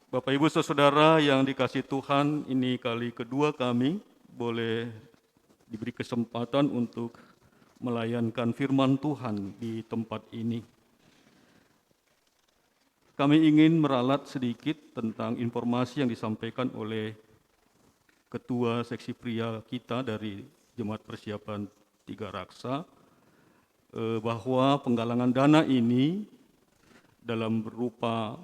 Bapak Ibu Saudara yang dikasihi Tuhan, ini kali kedua kami boleh diberi kesempatan untuk melayankan firman Tuhan di tempat ini. Kami ingin meralat sedikit tentang informasi yang disampaikan oleh Ketua Seksi Pria kita dari Jemaat Persiapan Tiga Raksa, bahwa penggalangan dana ini dalam berupa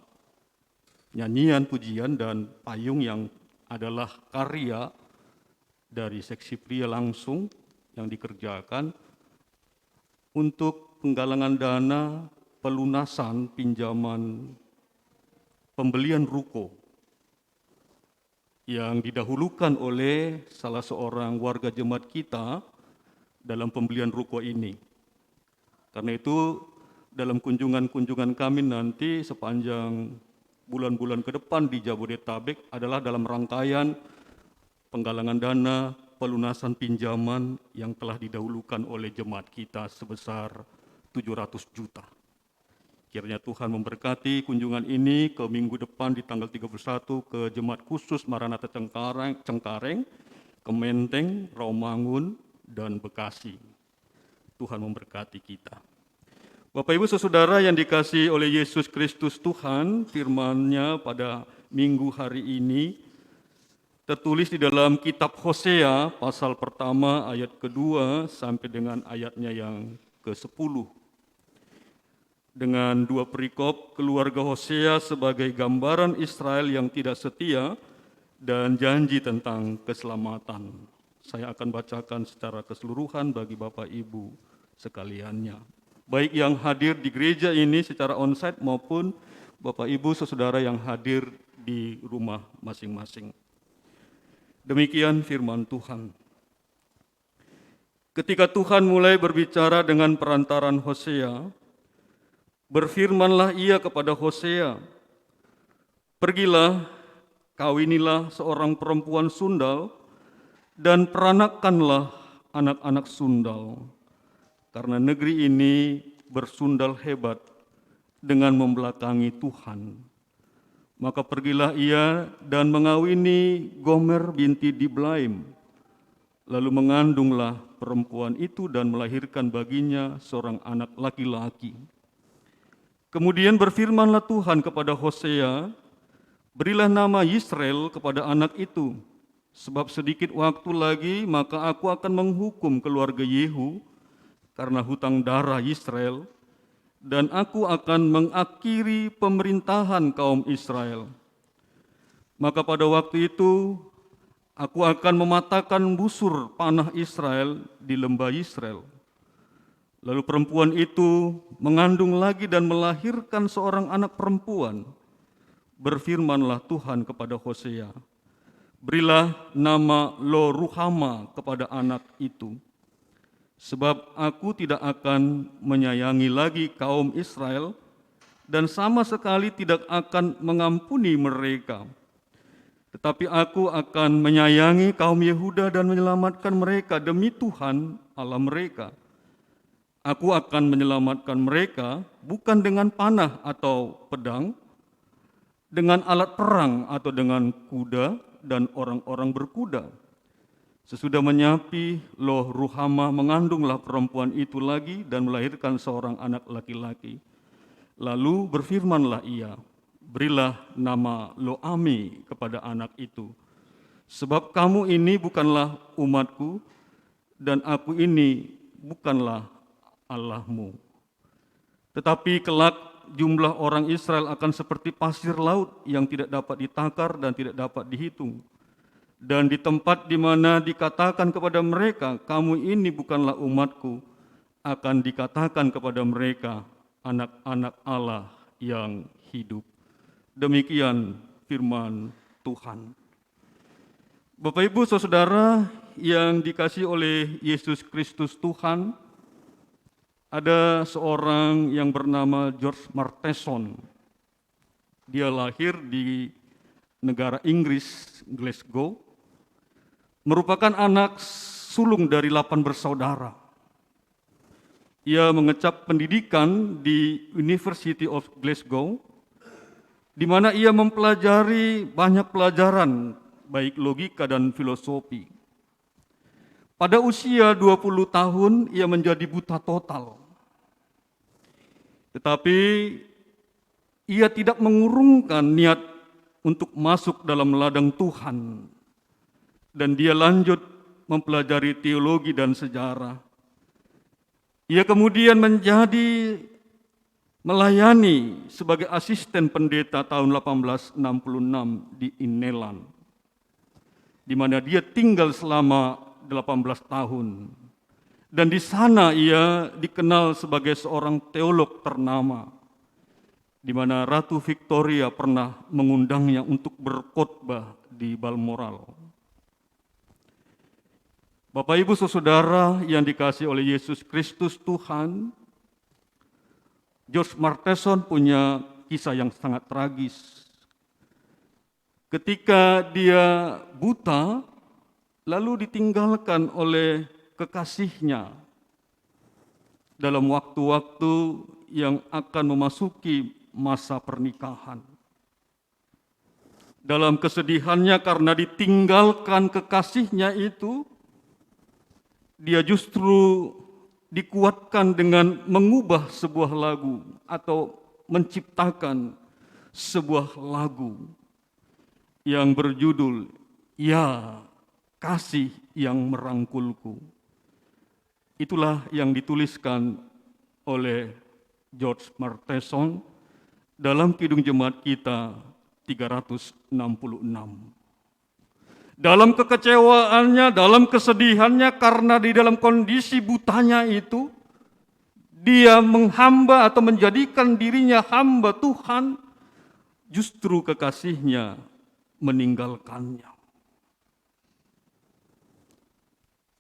nyanyian, pujian, dan payung yang adalah karya dari seksi pria langsung yang dikerjakan untuk penggalangan dana pelunasan pinjaman pembelian ruko yang didahulukan oleh salah seorang warga jemaat kita dalam pembelian ruko ini. Karena itu dalam kunjungan-kunjungan kami nanti sepanjang bulan-bulan ke depan di Jabodetabek adalah dalam rangkaian penggalangan dana pelunasan pinjaman yang telah didahulukan oleh jemaat kita sebesar 700 juta. Kiranya Tuhan memberkati kunjungan ini ke minggu depan di tanggal 31 ke Jemaat Khusus Maranatha Cengkareng, Kementeng, Rawamangun, dan Bekasi. Tuhan memberkati kita. Bapak Ibu Saudara yang dikasihi oleh Yesus Kristus Tuhan, firman-Nya pada minggu hari ini tertulis di dalam kitab Hosea pasal pertama ayat kedua sampai dengan ayatnya yang ke-10. Dengan dua perikop keluarga Hosea sebagai gambaran Israel yang tidak setia dan janji tentang keselamatan. Saya akan bacakan secara keseluruhan bagi Bapak Ibu sekaliannya, baik yang hadir di gereja ini secara onsite maupun Bapak Ibu Saudara yang hadir di rumah masing-masing. Demikian firman Tuhan. Ketika Tuhan mulai berbicara dengan perantaran Hosea, berfirmanlah Ia kepada Hosea, "Pergilah, kawinilah seorang perempuan sundal dan peranakkanlah anak-anak sundal. Karena negeri ini bersundal hebat dengan membelakangi Tuhan. Maka pergilah ia dan mengawini Gomer binti Diblaim. Lalu mengandunglah perempuan itu dan melahirkan baginya seorang anak laki-laki. Kemudian berfirmanlah Tuhan kepada Hosea, berilah nama Yisrael kepada anak itu, sebab sedikit waktu lagi maka aku akan menghukum keluarga Yehu karena hutang darah Israel, dan aku akan mengakhiri pemerintahan kaum Israel. Maka pada waktu itu, aku akan mematahkan busur panah Israel di lembah Israel. Lalu perempuan itu mengandung lagi dan melahirkan seorang anak perempuan. Berfirmanlah Tuhan kepada Hosea, berilah nama Lo-Ruhama kepada anak itu, sebab aku tidak akan menyayangi lagi kaum Israel dan sama sekali tidak akan mengampuni mereka. Tetapi aku akan menyayangi kaum Yehuda dan menyelamatkan mereka demi Tuhan Allah mereka. Aku akan menyelamatkan mereka bukan dengan panah atau pedang, dengan alat perang atau dengan kuda dan orang-orang berkuda. Sesudah menyapi, Lo-Ruhama mengandunglah perempuan itu lagi dan melahirkan seorang anak laki-laki. Lalu berfirmanlah ia, berilah nama Lo-Ami kepada anak itu, sebab kamu ini bukanlah umatku dan aku ini bukanlah Allahmu. Tetapi kelak jumlah orang Israel akan seperti pasir laut yang tidak dapat ditakar dan tidak dapat dihitung. Dan di tempat di mana dikatakan kepada mereka, kamu ini bukanlah umatku, akan dikatakan kepada mereka, anak-anak Allah yang hidup. Demikian firman Tuhan. Bapak Ibu Saudara yang dikasihi oleh Yesus Kristus Tuhan, ada seorang yang bernama George Marteson. Dia lahir di negara Inggris, Glasgow, merupakan anak sulung dari 8 bersaudara. Ia mengecap pendidikan di University of Glasgow di mana ia mempelajari banyak pelajaran, baik logika dan filosofi. Pada usia 20 tahun, ia menjadi buta total. Tetapi ia tidak mengurungkan niat untuk masuk dalam ladang Tuhan. Dan dia lanjut mempelajari teologi dan sejarah. Ia kemudian menjadi melayani sebagai asisten pendeta tahun 1866 di Inelan, di mana dia tinggal selama 18 tahun. Dan di sana ia dikenal sebagai seorang teolog ternama, di mana Ratu Victoria pernah mengundangnya untuk berkhotbah di Balmoral. Bapak, Ibu, Saudara yang dikasihi oleh Yesus Kristus Tuhan, George Marteson punya kisah yang sangat tragis. Ketika dia buta, lalu ditinggalkan oleh kekasihnya dalam waktu-waktu yang akan memasuki masa pernikahan. Dalam kesedihannya karena ditinggalkan kekasihnya itu, dia justru dikuatkan dengan mengubah sebuah lagu atau menciptakan sebuah lagu yang berjudul "Ya Kasih yang Merangkulku". Itulah yang dituliskan oleh George Marteson dalam Kidung Jemaat kita 366. Dalam kekecewaannya, dalam kesedihannya karena di dalam kondisi butanya itu, dia menghamba atau menjadikan dirinya hamba Tuhan, justru kekasihnya meninggalkannya.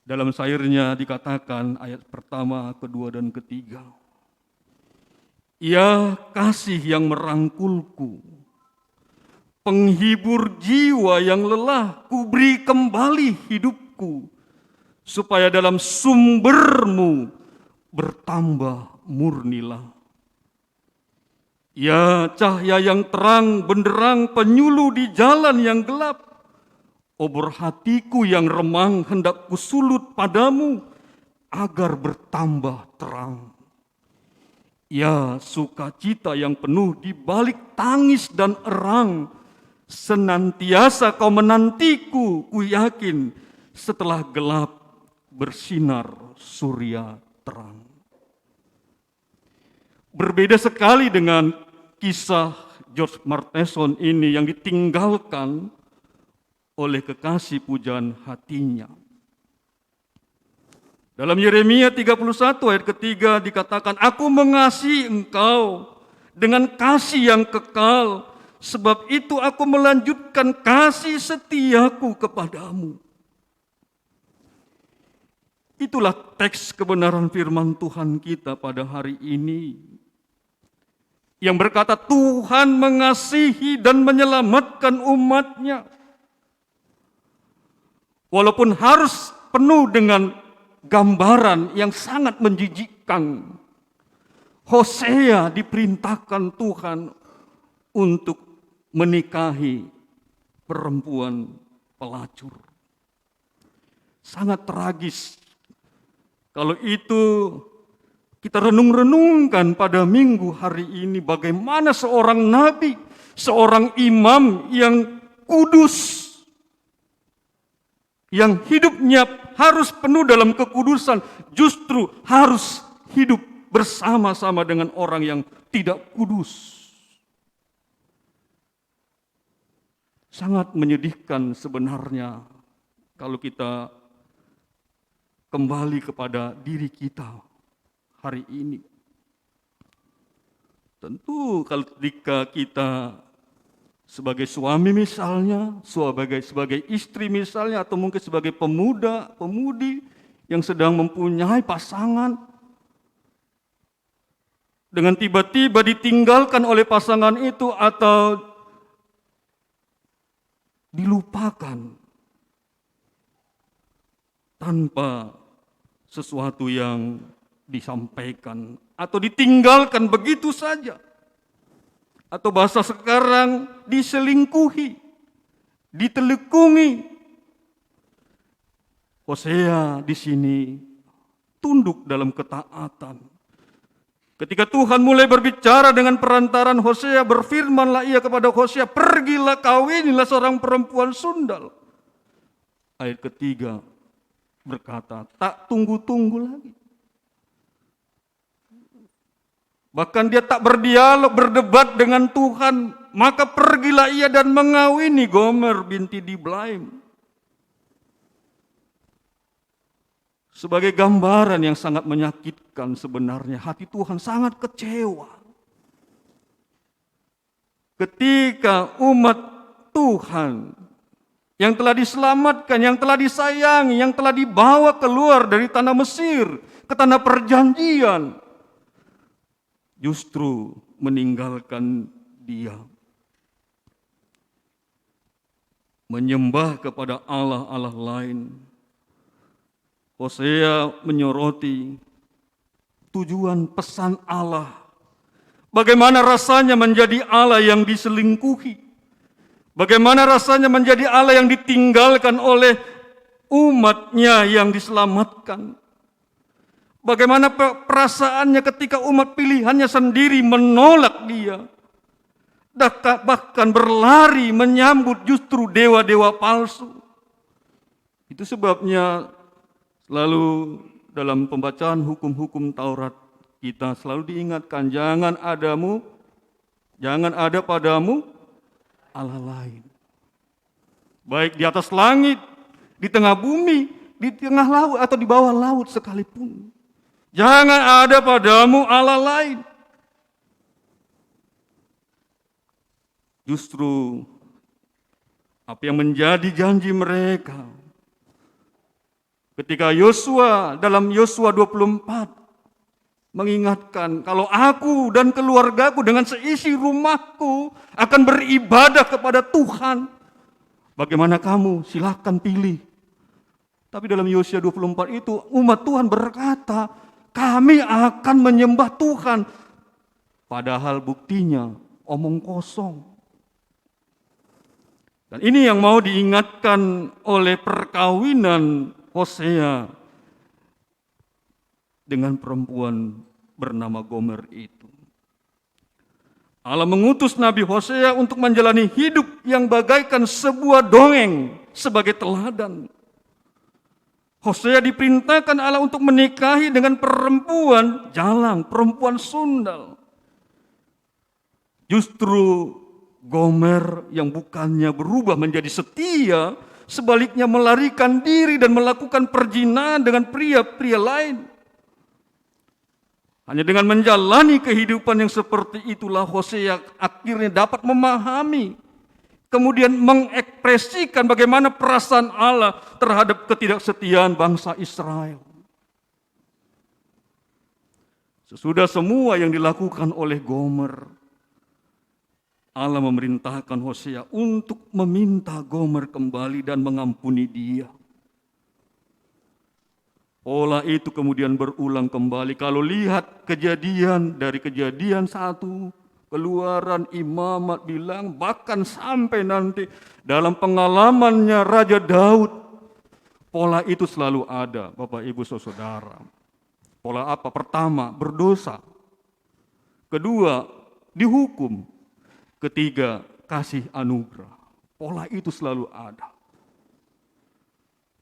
Dalam syairnya dikatakan ayat pertama, kedua, dan ketiga, "Ya kasih yang merangkulku, penghibur jiwa yang lelah, ku beri kembali hidupku, supaya dalam sumbermu bertambah murnilah. Ya cahaya yang terang benderang penyuluh di jalan yang gelap, obor hatiku yang remang hendak kusulut padamu, agar bertambah terang. Ya sukacita yang penuh di balik tangis dan erang, senantiasa kau menantiku, ku yakin, setelah gelap bersinar surya terang." Berbeda sekali dengan kisah George Marteson ini yang ditinggalkan oleh kekasih pujaan hatinya. Dalam Yeremia 31 ayat ketiga dikatakan, "Aku mengasihi engkau dengan kasih yang kekal, sebab itu aku melanjutkan kasih setiaku kepadamu." Itulah teks kebenaran firman Tuhan kita pada hari ini, yang berkata Tuhan mengasihi dan menyelamatkan umatnya. Walaupun harus penuh dengan gambaran yang sangat menjijikkan. Hosea diperintahkan Tuhan untuk menikahi perempuan pelacur. Sangat tragis. Kalau itu kita renung-renungkan pada minggu hari ini, bagaimana seorang nabi, seorang imam yang kudus, yang hidupnya harus penuh dalam kekudusan, justru harus hidup bersama-sama dengan orang yang tidak kudus. Sangat menyedihkan sebenarnya kalau kita kembali kepada diri kita hari ini. Tentu ketika kita sebagai suami misalnya, sebagai istri misalnya, atau mungkin sebagai pemuda, pemudi yang sedang mempunyai pasangan, dengan tiba-tiba ditinggalkan oleh pasangan itu atau dilupakan tanpa sesuatu yang disampaikan atau ditinggalkan begitu saja. Atau bahasa sekarang, diselingkuhi, ditelekungi. Hosea di sini tunduk dalam ketaatan. Ketika Tuhan mulai berbicara dengan perantaran Hosea, berfirmanlah ia kepada Hosea, pergilah kawinilah seorang perempuan sundal. Ayat ketiga berkata, tak tunggu-tunggu lagi. Bahkan dia tak berdialog, berdebat dengan Tuhan. Maka pergilah ia dan mengawini Gomer binti Diblaim. Sebagai gambaran yang sangat menyakitkan sebenarnya, hati Tuhan sangat kecewa. Ketika umat Tuhan yang telah diselamatkan, yang telah disayangi, yang telah dibawa keluar dari tanah Mesir ke tanah perjanjian, justru meninggalkan dia. Menyembah kepada Allah-Allah lain. Hosea menyoroti tujuan pesan Allah. Bagaimana rasanya menjadi Allah yang diselingkuhi? Bagaimana rasanya menjadi Allah yang ditinggalkan oleh umatnya yang diselamatkan? Bagaimana perasaannya ketika umat pilihannya sendiri menolak dia? Bahkan berlari menyambut justru dewa-dewa palsu. Itu sebabnya selalu dalam pembacaan hukum-hukum Taurat kita selalu diingatkan, jangan ada padamu Allah lain. Baik di atas langit, di tengah bumi, di tengah laut atau di bawah laut sekalipun. Jangan ada padamu Allah lain. Justru apa yang menjadi janji mereka ketika Yosua dalam Yosua 24 mengingatkan, kalau aku dan keluargaku dengan seisi rumahku akan beribadah kepada Tuhan. Bagaimana kamu? Silakan pilih. Tapi dalam Yosua 24 itu umat Tuhan berkata, kami akan menyembah Tuhan. Padahal buktinya omong kosong. Dan ini yang mau diingatkan oleh perkawinan Hosea dengan perempuan bernama Gomer itu. Allah mengutus Nabi Hosea untuk menjalani hidup yang bagaikan sebuah dongeng sebagai teladan. Hosea diperintahkan Allah untuk menikahi dengan perempuan jalang, perempuan sundal. Justru Gomer yang bukannya berubah menjadi setia, sebaliknya melarikan diri dan melakukan perzinahan dengan pria-pria lain. Hanya dengan menjalani kehidupan yang seperti itulah Hosea akhirnya dapat memahami, kemudian mengekspresikan bagaimana perasaan Allah terhadap ketidaksetiaan bangsa Israel. Sesudah semua yang dilakukan oleh Gomer, Allah memerintahkan Hosea untuk meminta Gomer kembali dan mengampuni dia. Pola itu kemudian berulang kembali. Kalau lihat kejadian dari kejadian 1, Keluaran, Imamat bilang, bahkan sampai nanti dalam pengalamannya Raja Daud, pola itu selalu ada, Bapak Ibu Saudara. Pola apa? Pertama, berdosa. Kedua, dihukum. Ketiga, kasih anugerah. Pola itu selalu ada.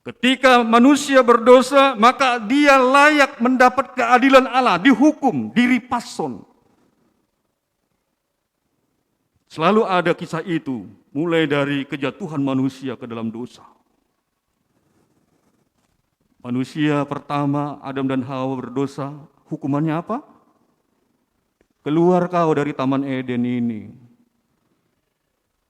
Ketika manusia berdosa, maka dia layak mendapat keadilan Allah, dihukum, diripason. Selalu ada kisah itu, mulai dari kejatuhan manusia ke dalam dosa. Manusia pertama, Adam dan Hawa berdosa, hukumannya apa? Keluar kau dari Taman Eden ini.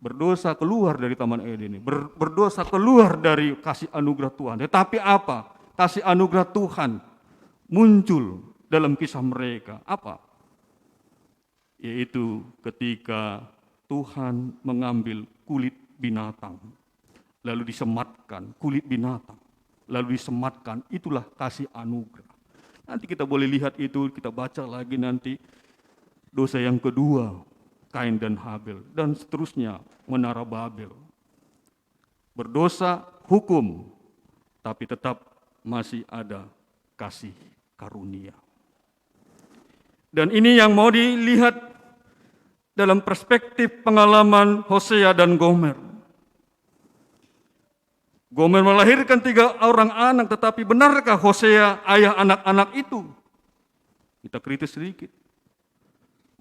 Berdosa keluar dari Taman Eden ini, berdosa keluar dari kasih anugerah Tuhan. Tetapi apa? Kasih anugerah Tuhan muncul dalam kisah mereka. Apa? Yaitu ketika Tuhan mengambil kulit binatang, lalu disematkan, kulit binatang, lalu disematkan, itulah kasih anugerah. Nanti kita boleh lihat itu, kita baca lagi nanti dosa yang kedua. Kain dan Habel, dan seterusnya, Menara Babel. Berdosa, hukum, tapi tetap masih ada kasih karunia. Dan ini yang mau dilihat dalam perspektif pengalaman Hosea dan Gomer. Gomer melahirkan 3 orang anak, tetapi benarkah Hosea ayah anak-anak itu? Kita kritis sedikit.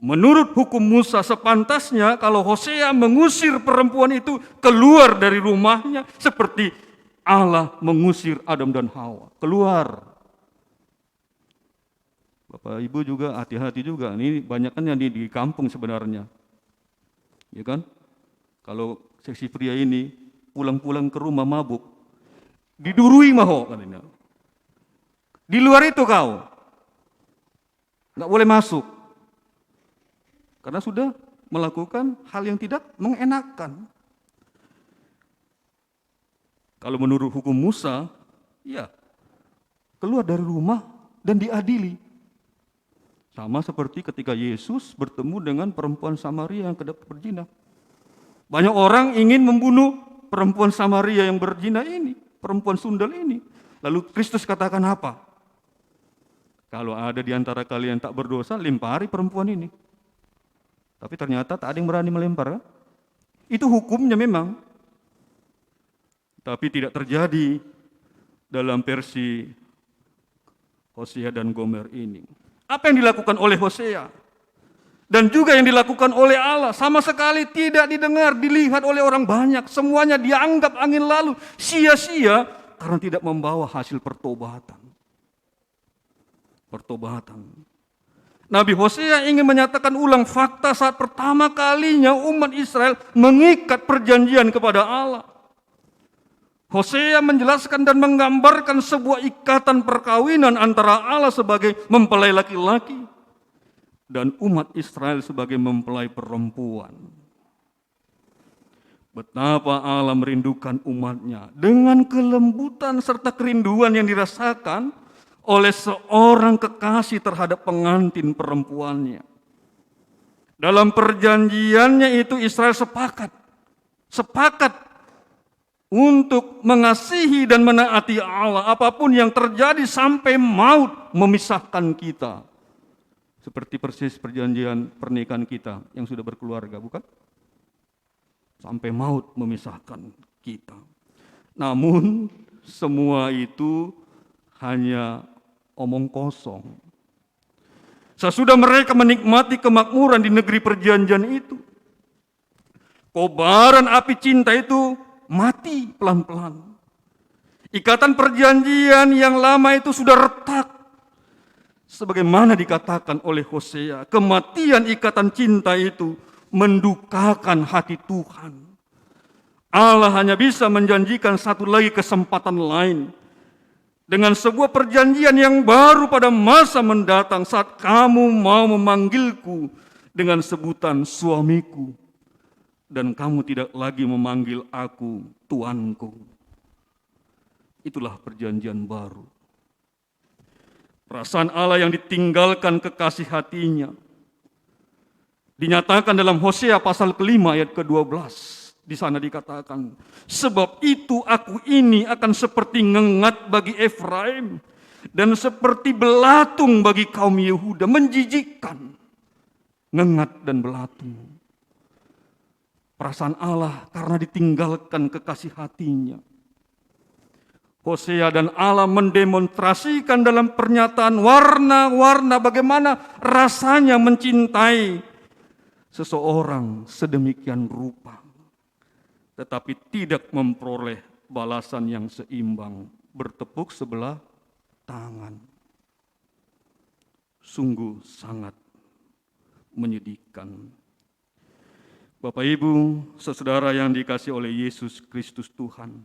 Menurut hukum Musa sepantasnya kalau Hosea mengusir perempuan itu keluar dari rumahnya seperti Allah mengusir Adam dan Hawa. Keluar. Bapak Ibu juga hati-hati juga. Ini banyak kan yang di kampung sebenarnya. Ya kan? Kalau seksi pria ini pulang-pulang ke rumah mabuk, didurui maho katanya. Di luar itu kau. Nggak boleh masuk. Karena sudah melakukan hal yang tidak mengenakan. Kalau menurut hukum Musa, ya keluar dari rumah dan diadili. Sama seperti ketika Yesus bertemu dengan perempuan Samaria yang berzina. Banyak orang ingin membunuh perempuan Samaria yang berzina ini, perempuan sundal ini. Lalu Kristus katakan apa? Kalau ada di antara kalian tak berdosa, lempari perempuan ini. Tapi ternyata tak ada yang berani melempar. Kan? Itu hukumnya memang. Tapi tidak terjadi dalam versi Hosea dan Gomer ini. Apa yang dilakukan oleh Hosea? Dan juga yang dilakukan oleh Allah. Sama sekali tidak didengar, dilihat oleh orang banyak. Semuanya dianggap angin lalu. Sia-sia karena tidak membawa hasil pertobatan. Nabi Hosea ingin menyatakan ulang fakta saat pertama kalinya umat Israel mengikat perjanjian kepada Allah. Hosea menjelaskan dan menggambarkan sebuah ikatan perkawinan antara Allah sebagai mempelai laki-laki dan umat Israel sebagai mempelai perempuan. Betapa Allah merindukan umatnya dengan kelembutan serta kerinduan yang dirasakan oleh seorang kekasih terhadap pengantin perempuannya. Dalam perjanjiannya itu Israel sepakat untuk mengasihi dan menaati Allah apapun yang terjadi sampai maut memisahkan kita. Seperti persis perjanjian pernikahan kita yang sudah berkeluarga, bukan? Sampai maut memisahkan kita. Namun semua itu hanya omong kosong. Sesudah mereka menikmati kemakmuran di negeri perjanjian itu, kobaran api cinta itu mati pelan-pelan. Ikatan perjanjian yang lama itu sudah retak. Sebagaimana dikatakan oleh Hosea, kematian ikatan cinta itu mendukakan hati Tuhan. Allah hanya bisa menjanjikan satu lagi kesempatan lain. Dengan sebuah perjanjian yang baru pada masa mendatang saat kamu mau memanggilku dengan sebutan suamiku. Dan kamu tidak lagi memanggil aku tuanku. Itulah perjanjian baru. Perasaan Allah yang ditinggalkan kekasih hatinya. Dinyatakan dalam Hosea pasal ke-5 ayat ke-12. Di sana dikatakan, sebab itu aku ini akan seperti ngengat bagi Efraim dan seperti belatung bagi kaum Yehuda, menjijikkan, ngengat dan belatung. Perasaan Allah karena ditinggalkan kekasih hatinya. Hosea dan Allah mendemonstrasikan dalam pernyataan warna-warna bagaimana rasanya mencintai seseorang sedemikian rupa. Tetapi tidak memperoleh balasan yang seimbang, bertepuk sebelah tangan. Sungguh sangat menyedihkan. Bapak Ibu, saudara yang dikasihi oleh Yesus Kristus Tuhan,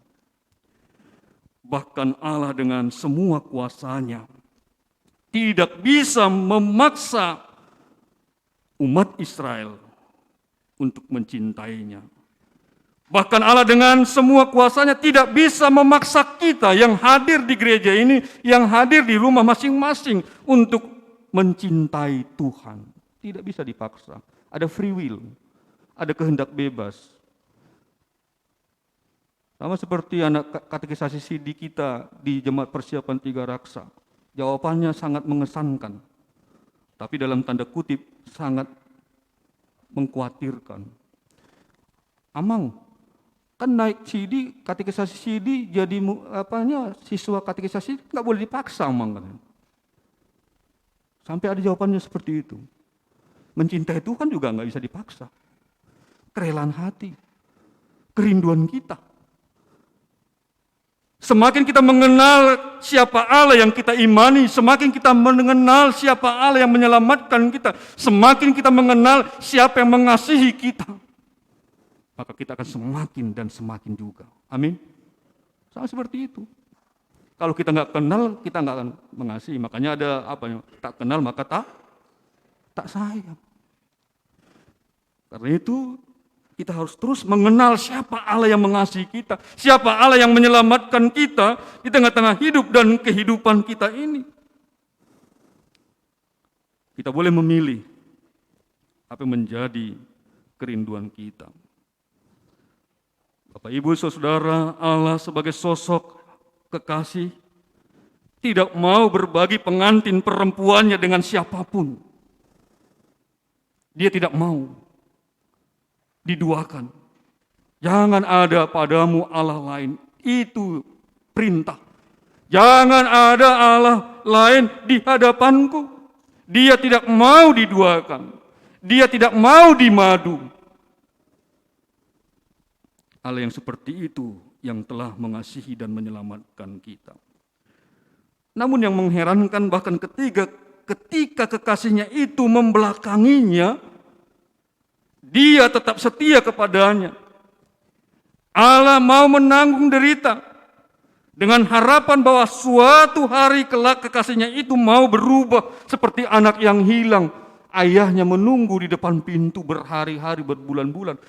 bahkan Allah dengan semua kuasanya tidak bisa memaksa umat Israel untuk mencintainya. Bahkan Allah dengan semua kuasanya tidak bisa memaksa kita yang hadir di gereja ini, yang hadir di rumah masing-masing untuk mencintai Tuhan. Tidak bisa dipaksa. ada free will, ada kehendak bebas. Sama seperti anak katekisasi CD kita di Jemaat Persiapan Tiga Raksa. Jawabannya sangat mengesankan, tapi dalam tanda kutip sangat mengkhawatirkan. Amang, kan naik CD, katekisasi CD jadi siswa katekisasi nggak boleh dipaksa, Amang. Sampai ada jawabannya seperti itu. Mencintai Tuhan juga nggak bisa dipaksa. Kerelaan hati, kerinduan kita. Semakin kita mengenal siapa Allah yang kita imani, semakin kita mengenal siapa Allah yang menyelamatkan kita, semakin kita mengenal siapa yang mengasihi kita, maka kita akan semakin dan semakin juga. Amin. Sama seperti itu. Kalau kita nggak kenal, kita nggak akan mengasihi. Makanya ada tak kenal maka tak sayang. Karena itu kita harus terus mengenal siapa Allah yang mengasihi kita, siapa Allah yang menyelamatkan kita di tengah-tengah hidup dan kehidupan kita ini. Kita boleh memilih apa yang menjadi kerinduan kita. Bapak, Ibu, Saudara, Allah sebagai sosok kekasih tidak mau berbagi pengantin perempuannya dengan siapapun. Dia tidak mau diduakan. Jangan ada padamu Allah lain. Itu perintah. Jangan ada Allah lain di hadapanku. Dia tidak mau diduakan. Dia tidak mau dimadu. Allah yang seperti itu yang telah mengasihi dan menyelamatkan kita. Namun yang mengherankan bahkan ketika kekasihnya itu membelakanginya, dia tetap setia kepadanya. Allah mau menanggung derita dengan harapan bahwa suatu hari kelak kekasihnya itu mau berubah seperti anak yang hilang. Ayahnya menunggu di depan pintu berhari-hari, berbulan-bulan,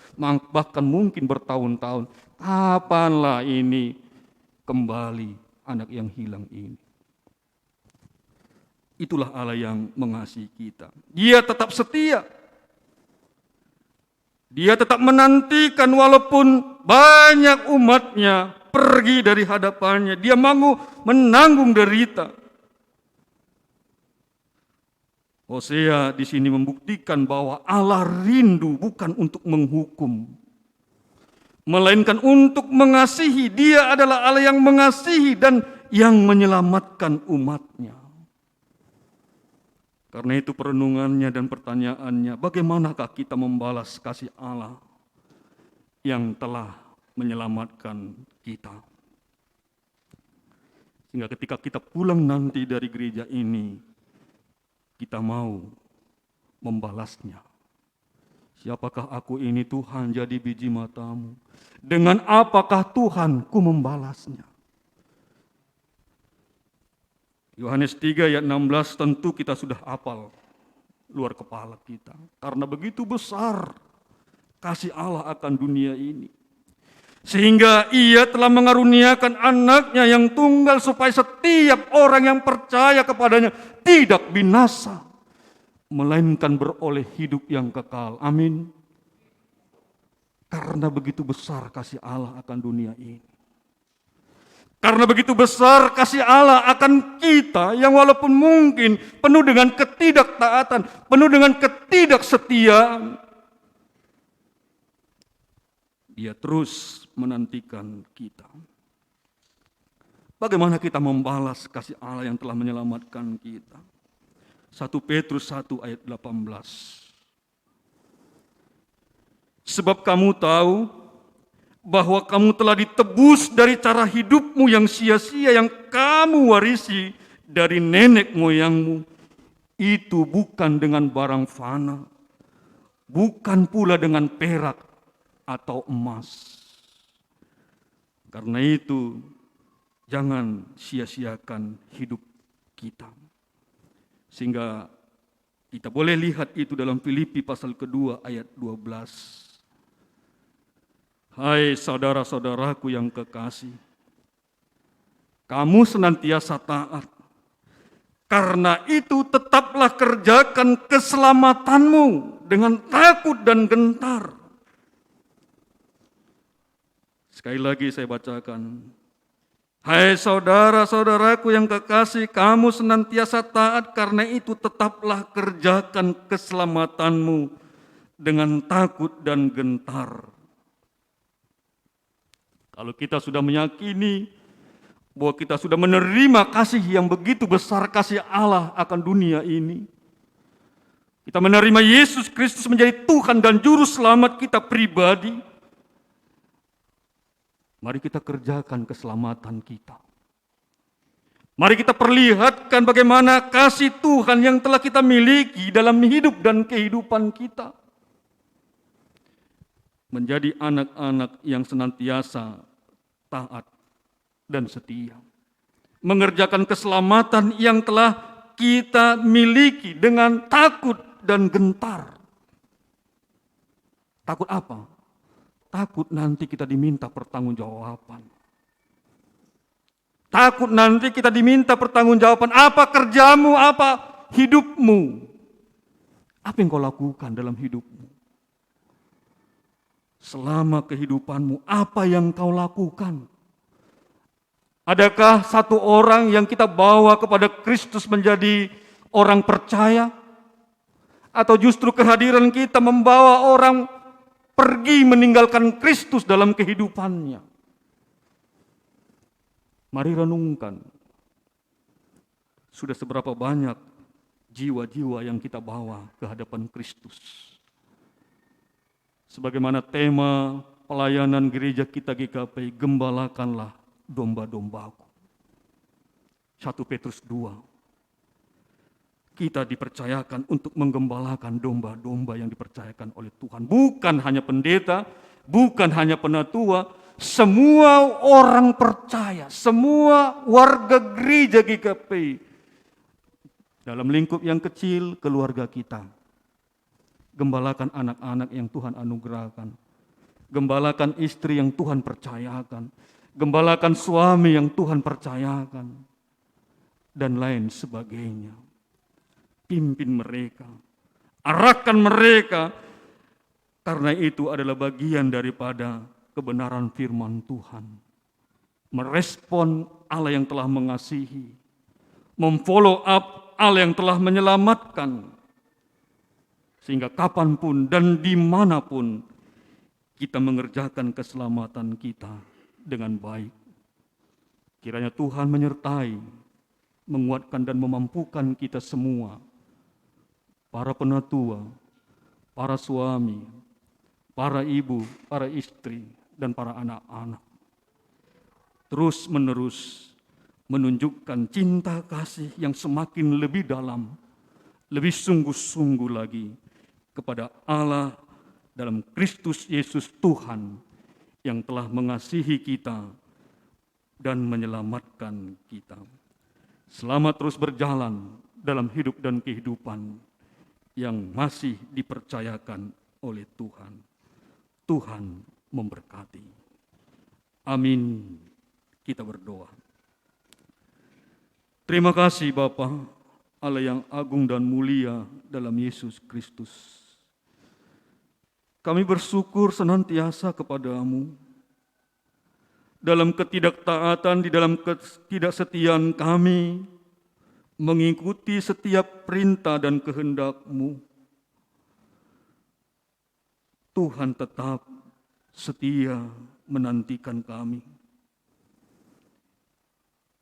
bahkan mungkin bertahun-tahun. Kapanlah ini kembali anak yang hilang ini? Itulah Allah yang mengasihi kita. Dia tetap setia. Dia tetap menantikan walaupun banyak umatnya pergi dari hadapannya. Dia mau menanggung derita. Hosea di sini membuktikan bahwa Allah rindu bukan untuk menghukum, melainkan untuk mengasihi. Dia adalah Allah yang mengasihi dan yang menyelamatkan umatnya. Karena itu perenungannya dan pertanyaannya, bagaimanakah kita membalas kasih Allah yang telah menyelamatkan kita? Sehingga ketika kita pulang nanti dari gereja ini, kita mau membalasnya. Siapakah aku ini Tuhan, jadi biji matamu? Dengan apakah Tuhan ku membalasnya? Yohanes 3 ayat 16 tentu kita sudah hafal luar kepala kita. Karena begitu besar kasih Allah akan dunia ini. Sehingga ia telah mengaruniakan anaknya yang tunggal supaya setiap orang yang percaya kepadanya tidak binasa, melainkan beroleh hidup yang kekal. Amin. Karena begitu besar kasih Allah akan dunia ini. Karena begitu besar kasih Allah akan kita yang walaupun mungkin penuh dengan ketidaktaatan, penuh dengan ketidaksetiaan, Dia terus menantikan kita. Bagaimana kita membalas kasih Allah yang telah menyelamatkan kita? 1 Petrus 1 ayat 18. Sebab kamu tahu bahwa kamu telah ditebus dari cara hidupmu yang sia-sia yang kamu warisi dari nenek moyangmu. Itu bukan dengan barang fana, bukan pula dengan perak atau emas. Karena itu, jangan sia-siakan hidup kita. Sehingga kita boleh lihat itu dalam Filipi pasal kedua ayat 12. Hai saudara-saudaraku yang kekasih, kamu senantiasa taat, Karena itu tetaplah kerjakan keselamatanmu dengan takut dan gentar. Sekali lagi saya bacakan. Hai saudara-saudaraku yang kekasih, kamu senantiasa taat, karena itu tetaplah kerjakan keselamatanmu dengan takut dan gentar. Kalau kita sudah meyakini bahwa kita sudah menerima kasih yang begitu besar, kasih Allah akan dunia ini, kita menerima Yesus Kristus menjadi Tuhan dan Juru Selamat kita pribadi, mari kita kerjakan keselamatan kita. Mari kita perlihatkan bagaimana kasih Tuhan yang telah kita miliki dalam hidup dan kehidupan kita. Menjadi anak-anak yang senantiasa taat dan setia. Mengerjakan keselamatan yang telah kita miliki dengan takut dan gentar. Takut apa? Takut nanti kita diminta pertanggungjawaban. Takut nanti kita diminta pertanggungjawaban. Apa kerjamu, apa hidupmu? Apa yang kau lakukan dalam hidupmu? Selama kehidupanmu, apa yang kau lakukan? Adakah satu orang yang kita bawa kepada Kristus menjadi orang percaya? Atau justru kehadiran kita membawa orang pergi meninggalkan Kristus dalam kehidupannya? Mari renungkan, sudah seberapa banyak jiwa-jiwa yang kita bawa ke hadapan Kristus. Sebagaimana tema pelayanan gereja kita GKP, gembalakanlah domba-dombaku. 1 Petrus 2. Kita dipercayakan untuk menggembalakan domba-domba yang dipercayakan oleh Tuhan. Bukan hanya pendeta, bukan hanya penatua, semua orang percaya, semua warga gereja GKP. Dalam lingkup yang kecil, keluarga kita. Gembalakan anak-anak yang Tuhan anugerahkan. Gembalakan istri yang Tuhan percayakan. Gembalakan suami yang Tuhan percayakan. Dan lain sebagainya. Pimpin mereka. Arahkan mereka. Karena itu adalah bagian daripada kebenaran firman Tuhan. Merespon Allah yang telah mengasihi. Memfollow up Allah yang telah menyelamatkan. Sehingga kapanpun dan dimanapun kita mengerjakan keselamatan kita dengan baik. Kiranya Tuhan menyertai, menguatkan dan memampukan kita semua, para penatua, para suami, para ibu, para istri, dan para anak-anak. Terus menerus menunjukkan cinta kasih yang semakin lebih dalam, lebih sungguh-sungguh lagi, kepada Allah dalam Kristus Yesus Tuhan yang telah mengasihi kita dan menyelamatkan kita. Selamat terus berjalan dalam hidup dan kehidupan yang masih dipercayakan oleh Tuhan. Tuhan memberkati. Amin. Kita berdoa. Terima kasih Bapa, Allah yang agung dan mulia dalam Yesus Kristus. Kami bersyukur senantiasa kepadamu. Dalam ketidaktaatan, di dalam ketidaksetiaan kami, mengikuti setiap perintah dan kehendak-Mu. Tuhan tetap setia menantikan kami.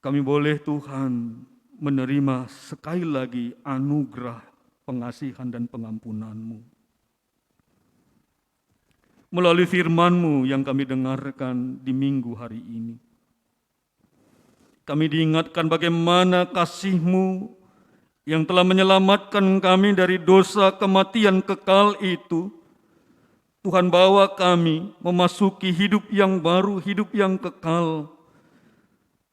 Kami boleh Tuhan menerima sekali lagi anugerah pengasihan dan pengampunan-Mu. Melalui firman-Mu yang kami dengarkan di minggu hari ini. Kami diingatkan bagaimana kasih-Mu yang telah menyelamatkan kami dari dosa kematian kekal itu. Tuhan bawa kami memasuki hidup yang baru, hidup yang kekal,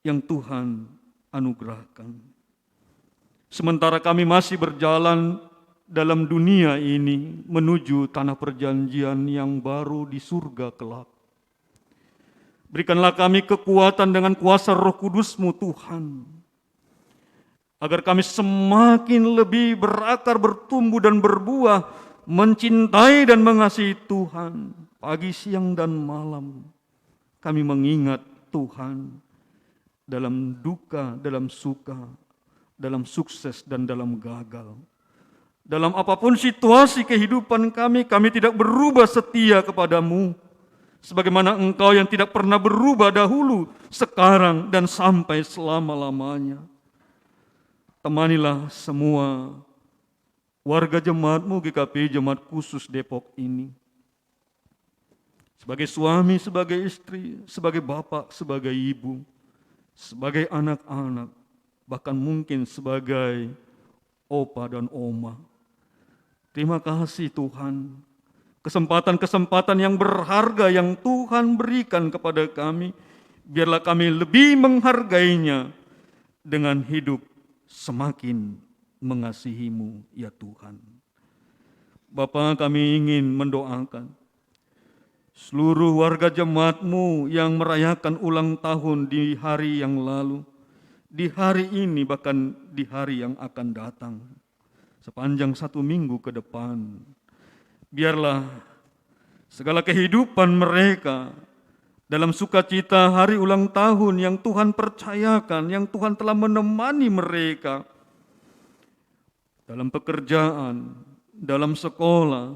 yang Tuhan anugerahkan. Sementara kami masih berjalan dalam dunia ini menuju tanah perjanjian yang baru di surga kelak. Berikanlah kami kekuatan dengan kuasa Roh Kudus-Mu Tuhan. agar kami semakin lebih berakar, bertumbuh dan berbuah, mencintai dan mengasihi Tuhan pagi, siang, dan malam. Kami mengingat Tuhan dalam duka, dalam suka, dalam sukses, dan dalam gagal. Dalam apapun situasi kehidupan kami tidak berubah setia kepadamu, sebagaimana Engkau yang tidak pernah berubah dahulu, sekarang, dan sampai selama-lamanya. Temanilah semua warga jemaat-Mu GKP Jemaat Khusus Depok ini. Sebagai suami, sebagai istri, sebagai bapak, sebagai ibu, sebagai anak-anak, bahkan mungkin sebagai opa dan oma. Terima kasih Tuhan, kesempatan-kesempatan yang berharga yang Tuhan berikan kepada kami, biarlah kami lebih menghargainya dengan hidup semakin mengasihi-Mu ya Tuhan. Bapa, kami ingin mendoakan seluruh warga jemaat-Mu yang merayakan ulang tahun di hari yang lalu, di hari ini, bahkan di hari yang akan datang, sepanjang 1 minggu ke depan. Biarlah segala kehidupan mereka dalam sukacita hari ulang tahun yang Tuhan percayakan, yang Tuhan telah menemani mereka dalam pekerjaan, dalam sekolah,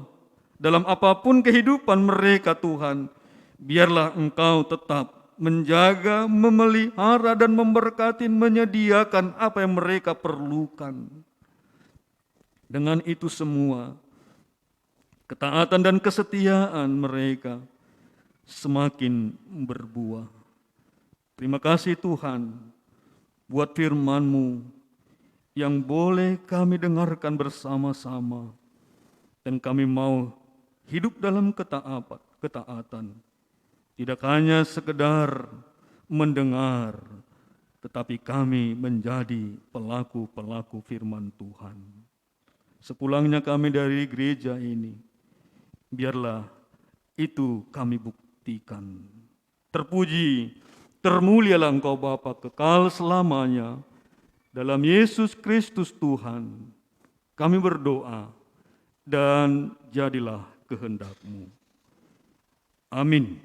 dalam apapun kehidupan mereka Tuhan, biarlah Engkau tetap menjaga, memelihara, dan memberkati, menyediakan apa yang mereka perlukan. Dengan itu semua, ketaatan dan kesetiaan mereka semakin berbuah. Terima kasih Tuhan buat firman-Mu yang boleh kami dengarkan bersama-sama, dan kami mau hidup dalam ketaatan. Tidak hanya sekedar mendengar, tetapi kami menjadi pelaku-pelaku firman Tuhan. Sepulangnya kami dari gereja ini, biarlah itu kami buktikan. Terpuji, termulialah Engkau Bapa kekal selamanya. Dalam Yesus Kristus Tuhan, kami berdoa, dan jadilah kehendak-Mu. Amin.